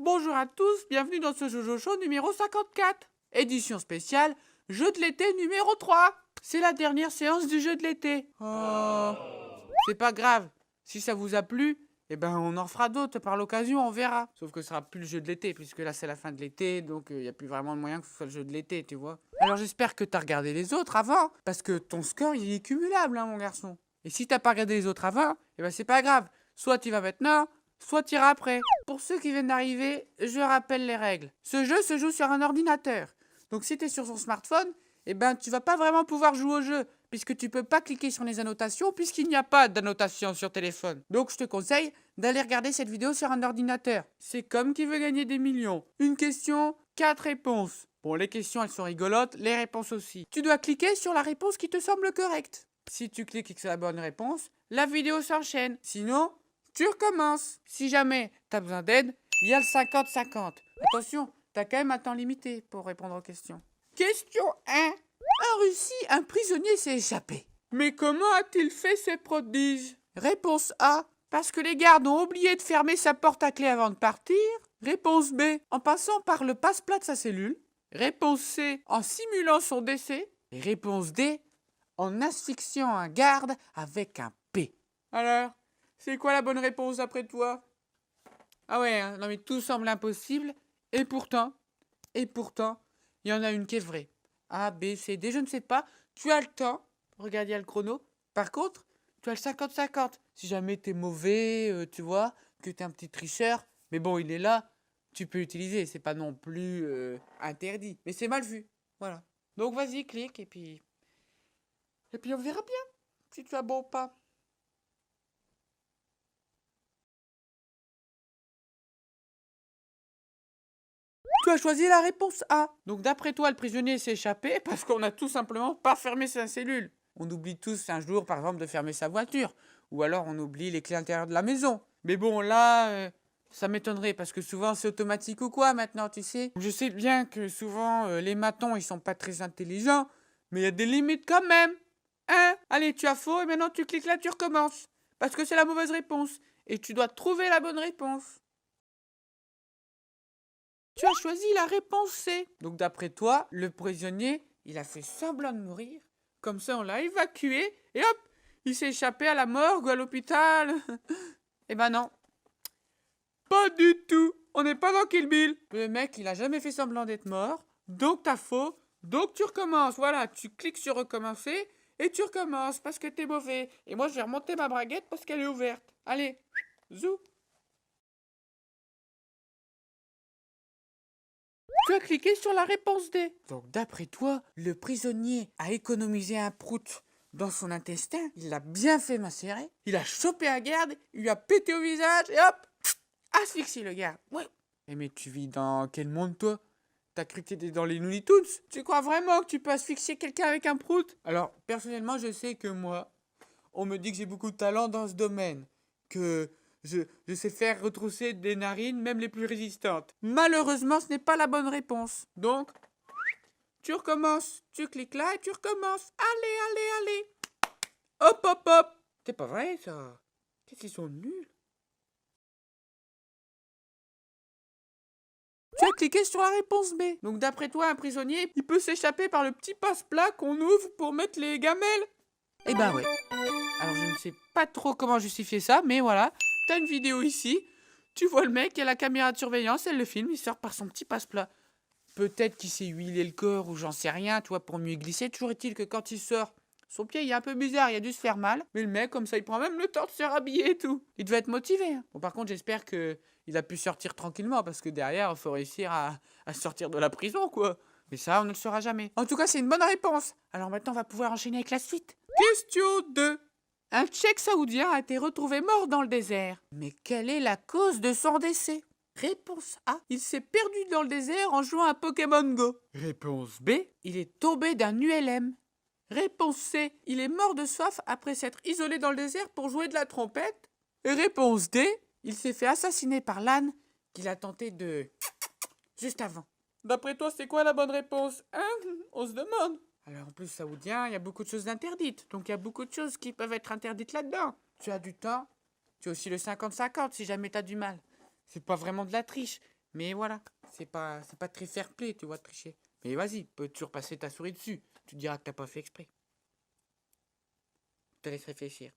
Bonjour à tous, bienvenue dans ce Jojo Show numéro 54. Édition spéciale, jeu de l'été numéro 3. C'est la dernière séance du jeu de l'été. Oh, c'est pas grave. Si ça vous a plu, on en fera d'autres par l'occasion, on verra. Sauf que ce sera plus le jeu de l'été, puisque là c'est la fin de l'été, donc il n'y a plus vraiment de moyen que ce soit le jeu de l'été, tu vois. Alors j'espère que t'as regardé les autres avant, parce que ton score il est cumulable, hein, mon garçon. Et si t'as pas regardé les autres avant, c'est pas grave. Soit tu vas maintenant, soit tu iras après. Pour ceux qui viennent d'arriver, je rappelle les règles. Ce jeu se joue sur un ordinateur. Donc si tu es sur son smartphone, tu vas pas vraiment pouvoir jouer au jeu, puisque tu peux pas cliquer sur les annotations, puisqu'il n'y a pas d'annotation sur téléphone. Donc je te conseille d'aller regarder cette vidéo sur un ordinateur. C'est comme qui veut gagner des millions. Une question, 4 réponses. Bon, les questions elles sont rigolotes, les réponses aussi. Tu dois cliquer sur la réponse qui te semble correcte. Si tu cliques et que c'est la bonne réponse, la vidéo s'enchaîne. Sinon, tu recommences. Si jamais tu as besoin d'aide, il y a le 50-50. Attention, tu as quand même un temps limité pour répondre aux questions. Question 1. En Russie, un prisonnier s'est échappé. Mais comment a-t-il fait ses prodiges? Réponse A. Parce que les gardes ont oublié de fermer sa porte à clé avant de partir. Réponse B. En passant par le passe-plat de sa cellule. Réponse C. En simulant son décès. Et réponse D. En asphyxiant un garde avec un P. Alors, c'est quoi la bonne réponse d'après toi? Ah ouais, hein, non mais tout semble impossible. Et pourtant, il y en a une qui est vraie. A, B, C, D, je ne sais pas. Tu as le temps. Regarde, il y a le chrono. Par contre, tu as le 50-50. Si jamais t'es mauvais, tu vois, que t'es un petit tricheur. Mais bon, il est là. Tu peux l'utiliser. C'est pas non plus interdit. Mais c'est mal vu. Voilà. Donc vas-y, clique et puis... Et puis on verra bien si tu as bon ou pas. Tu as choisi la réponse A. Donc d'après toi, le prisonnier s'est échappé parce qu'on n'a tout simplement pas fermé sa cellule. On oublie tous un jour, par exemple, de fermer sa voiture. Ou alors on oublie les clés intérieures de la maison. Mais bon, là, ça m'étonnerait parce que souvent c'est automatique ou quoi maintenant, tu sais. Je sais bien que souvent les matons, ils sont pas très intelligents, mais il y a des limites quand même. Hein? Allez, tu as faux et maintenant tu cliques là, tu recommences. Parce que c'est la mauvaise réponse. Et tu dois trouver la bonne réponse. Tu as choisi la réponse C. Donc d'après toi, le prisonnier, il a fait semblant de mourir. Comme ça, on l'a évacué et hop, il s'est échappé à la morgue ou à l'hôpital. Eh ben non. Pas du tout. On n'est pas dans Kill Bill. Le mec, il a jamais fait semblant d'être mort. Donc t'as faux. Donc tu recommences. Voilà, tu cliques sur recommencer et tu recommences parce que t'es mauvais. Et moi, je vais remonter ma braguette parce qu'elle est ouverte. Allez, zou. Tu as cliqué sur la réponse D. Donc d'après toi, le prisonnier a économisé un prout dans son intestin, il l'a bien fait macérer, il a chopé un garde, il lui a pété au visage et hop, asphyxié le garde. Ouais. Mais tu vis dans quel monde toi? T'as cru que t'étais dans les Looney Tunes? Tu crois vraiment que tu peux asphyxier quelqu'un avec un prout? Alors, personnellement, je sais que moi, on me dit que j'ai beaucoup de talent dans ce domaine, que je sais faire retrousser des narines, même les plus résistantes. Malheureusement, ce n'est pas la bonne réponse. Donc, tu recommences. Tu cliques là et tu recommences. Allez, allez, allez. Hop, hop, hop. C'est pas vrai, ça. Qu'est-ce qu'ils sont nuls. Tu as cliqué sur la réponse B. Donc, d'après toi, un prisonnier, il peut s'échapper par le petit passe-plat qu'on ouvre pour mettre les gamelles? Eh ben ouais. Alors je ne sais pas trop comment justifier ça, mais voilà, t'as une vidéo ici, tu vois le mec, il y a la caméra de surveillance, elle le filme, il sort par son petit passe-plat. Peut-être qu'il s'est huilé le corps ou j'en sais rien, tu vois, pour mieux glisser. Toujours est-il que quand il sort, son pied il est un peu bizarre, il a dû se faire mal. Mais le mec, comme ça, il prend même le temps de se rhabiller et tout. Il devait être motivé. Hein. Bon, par contre, j'espère que il a pu sortir tranquillement parce que derrière, il faut réussir à sortir de la prison, quoi. Mais ça, on ne le saura jamais. En tout cas, c'est une bonne réponse. Alors maintenant, on va pouvoir enchaîner avec la suite. Question 2. Un Tchèque saoudien a été retrouvé mort dans le désert. Mais quelle est la cause de son décès? Réponse A. Il s'est perdu dans le désert en jouant à Pokémon Go. Réponse B. Il est tombé d'un ULM. Réponse C. Il est mort de soif après s'être isolé dans le désert pour jouer de la trompette. Et réponse D. Il s'est fait assassiner par l'âne qu'il a tenté de... juste avant. D'après toi, c'est quoi la bonne réponse? Hein? On se demande. Alors en plus, saoudien, il y a beaucoup de choses interdites. Donc il y a beaucoup de choses qui peuvent être interdites là-dedans. Tu as du temps. Tu as aussi le 50-50 si jamais tu as du mal. C'est pas vraiment de la triche. Mais voilà, c'est pas très fair-play, tu vois, de tricher. Mais vas-y, peux toujours passer ta souris dessus. Tu diras que t'as pas fait exprès. Je te laisse réfléchir.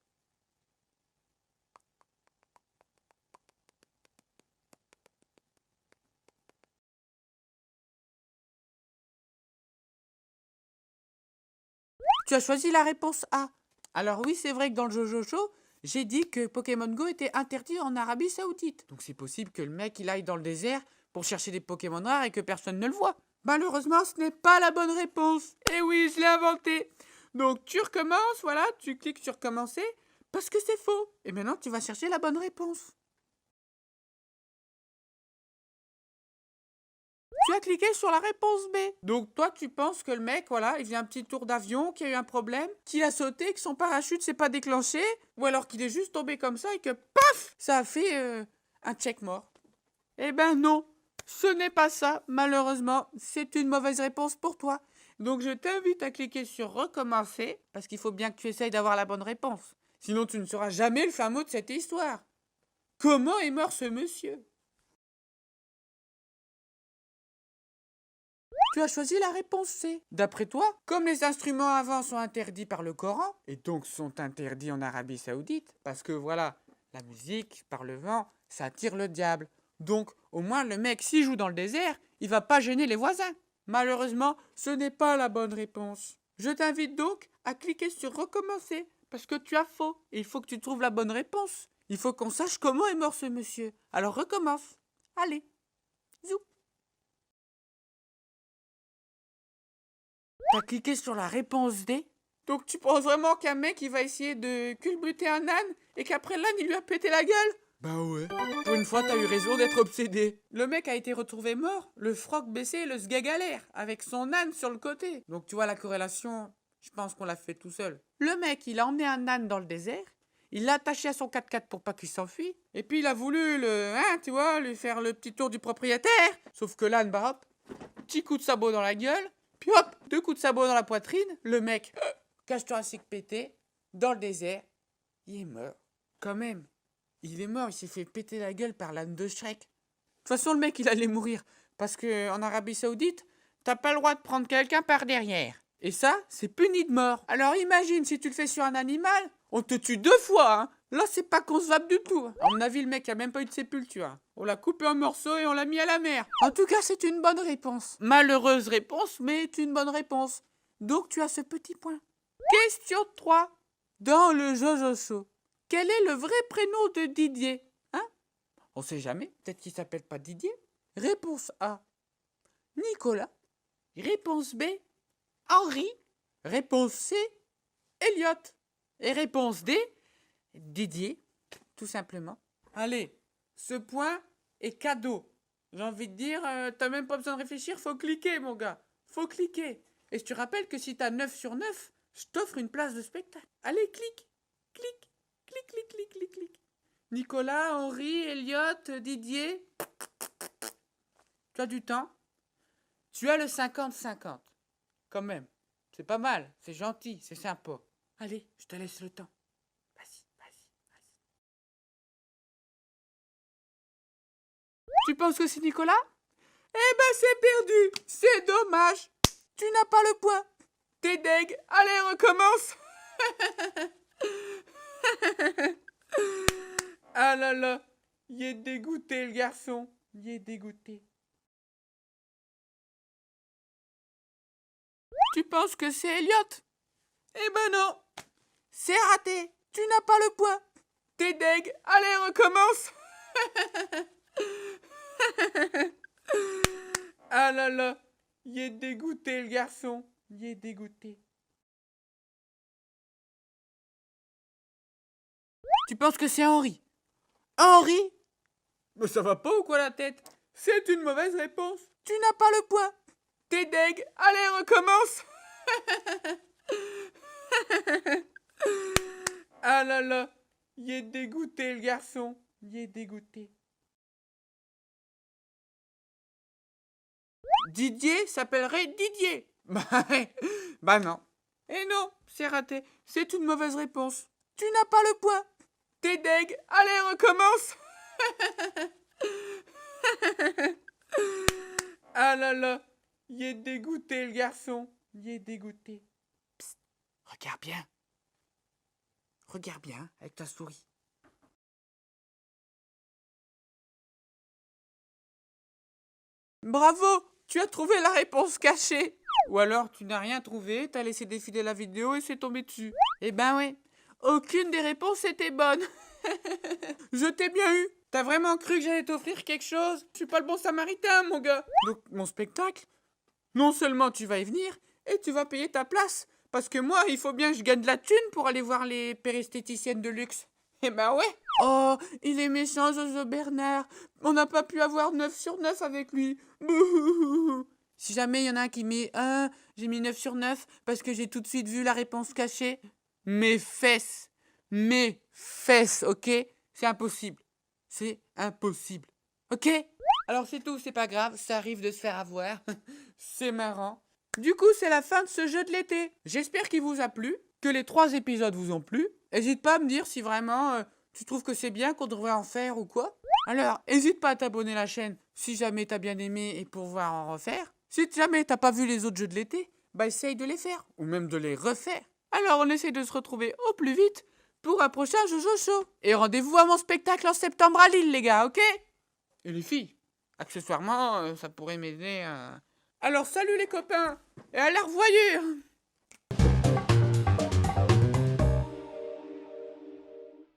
Tu as choisi la réponse A. Alors oui, c'est vrai que dans le Jojo Show, j'ai dit que Pokémon Go était interdit en Arabie Saoudite. Donc c'est possible que le mec il aille dans le désert pour chercher des Pokémon rares et que personne ne le voit. Malheureusement, ce n'est pas la bonne réponse. Eh oui, je l'ai inventé. Donc tu recommences, voilà, tu cliques sur recommencer parce que c'est faux. Et maintenant, tu vas chercher la bonne réponse. Tu as cliqué sur la réponse B. Donc toi, tu penses que le mec, voilà, il vient un petit tour d'avion, qu'il y a eu un problème, qu'il a sauté, que son parachute s'est pas déclenché, ou alors qu'il est juste tombé comme ça et que paf, ça a fait un check mort. Eh ben non, ce n'est pas ça, malheureusement. C'est une mauvaise réponse pour toi. Donc je t'invite à cliquer sur recommencer, parce qu'il faut bien que tu essayes d'avoir la bonne réponse. Sinon tu ne sauras jamais le fin mot de cette histoire. Comment est mort ce monsieur ? Tu as choisi la réponse C. D'après toi, comme les instruments avant sont interdits par le Coran, et donc sont interdits en Arabie Saoudite, parce que voilà, la musique, par le vent, ça attire le diable. Donc, au moins, le mec, s'il joue dans le désert, il va pas gêner les voisins. Malheureusement, ce n'est pas la bonne réponse. Je t'invite donc à cliquer sur recommencer, parce que tu as faux, et il faut que tu trouves la bonne réponse. Il faut qu'on sache comment est mort ce monsieur. Alors recommence. Allez, zou. T'as cliqué sur la réponse D. Donc tu penses vraiment qu'un mec il va essayer de culbuter un âne et qu'après l'âne il lui a pété la gueule? Bah ouais. Pour une fois t'as eu raison d'être obsédé. Le mec a été retrouvé mort, le froc baissé, le sgeg à l'air, avec son âne sur le côté. Donc tu vois la corrélation, je pense qu'on l'a fait tout seul. Le mec il a emmené un âne dans le désert, il l'a attaché à son 4x4 pour pas qu'il s'enfuit, et puis il a voulu tu vois, lui faire le petit tour du propriétaire. Sauf que l'âne, bah hop, petit coup de sabot dans la gueule, puis hop, 2 coups de sabot dans la poitrine, le mec, cage thoracique pété, dans le désert, il est mort. Quand même, il est mort, il s'est fait péter la gueule par l'âne de Shrek. De toute façon, le mec, il allait mourir, parce que en Arabie Saoudite, t'as pas le droit de prendre quelqu'un par derrière. Et ça, c'est puni de mort. Alors imagine, si tu le fais sur un animal, on te tue 2 fois, hein. Là, c'est pas concevable du tout. À mon avis, le mec a même pas eu de sépulture. On l'a coupé en morceaux et on l'a mis à la mer. En tout cas, c'est une bonne réponse. Malheureuse réponse, mais une bonne réponse. Donc, tu as ce petit point. Question 3. Dans le Jojo Show, quel est le vrai prénom de Didier? Hein? On sait jamais. Peut-être qu'il s'appelle pas Didier. Réponse A. Nicolas. Réponse B. Henri. Réponse C. Elliot. Et réponse D. Didier, tout simplement. Allez, ce point est cadeau. J'ai envie de dire, t'as même pas besoin de réfléchir, faut cliquer, mon gars. Faut cliquer. Et je te rappelle que si t'as 9 sur 9, je t'offre une place de spectacle. Allez, clique, clique, clique, clique, clique, clique, clique. Nicolas, Henri, Elliot, Didier. Tu as du temps. Tu as le 50-50. Quand même. C'est pas mal, c'est gentil, c'est sympa. Allez, je te laisse le temps. Tu penses que c'est Nicolas? Eh ben c'est perdu. C'est dommage. Tu n'as pas le point. T'es deg. Allez, recommence. Ah là là. Il est dégoûté le garçon. Il est dégoûté. Tu penses que c'est Elliot? Eh ben non. C'est raté. Tu n'as pas le point. T'es deg. Allez, recommence. Ah là là, il est dégoûté le garçon, il est dégoûté. Tu penses que c'est Henri? Henri? Mais ça va pas ou quoi la tête? C'est une mauvaise réponse. Tu n'as pas le point. T'es deg, allez recommence. Ah là là, il est dégoûté le garçon, il est dégoûté. Didier s'appellerait Didier. Bah non. Et non, c'est raté. C'est une mauvaise réponse. Tu n'as pas le point. T'es deg. Allez, recommence. Ah là là, il est dégoûté le garçon. Il est dégoûté. Psst, regarde bien. Regarde bien avec ta souris. Bravo, tu as trouvé la réponse cachée. Ou alors tu n'as rien trouvé, t'as laissé défiler la vidéo et c'est tombé dessus. Eh ben ouais, aucune des réponses était bonne. Je t'ai bien eu. T'as vraiment cru que j'allais t'offrir quelque chose? Je suis pas le bon samaritain, mon gars. Donc mon spectacle, non seulement tu vas y venir, et tu vas payer ta place. Parce que moi, il faut bien que je gagne de la thune pour aller voir les périesthéticiennes de luxe. Eh ben ouais. Oh, il est méchant, Jojo Bernard. On n'a pas pu avoir 9 sur 9 avec lui. Bouhouhou. Si jamais il y en a un qui met 1, j'ai mis 9 sur 9 parce que j'ai tout de suite vu la réponse cachée. Mes fesses. Mes fesses, ok? C'est impossible. C'est impossible. Ok? Alors c'est tout, c'est pas grave, ça arrive de se faire avoir. C'est marrant. Du coup, c'est la fin de ce jeu de l'été. J'espère qu'il vous a plu, que les 3 épisodes vous ont plu. N'hésite pas à me dire si vraiment tu trouves que c'est bien, qu'on devrait en faire ou quoi. Alors, n'hésite pas à t'abonner à la chaîne si jamais t'as bien aimé et pour voir en refaire. Si jamais t'as pas vu les autres jeux de l'été, bah essaye de les faire, ou même de les refaire. Alors on essaie de se retrouver au plus vite pour un prochain Jojo Show. Et rendez-vous à mon spectacle en septembre à Lille, les gars, ok? Et les filles, accessoirement, ça pourrait m'aider à... Alors salut les copains, et à la revoyure!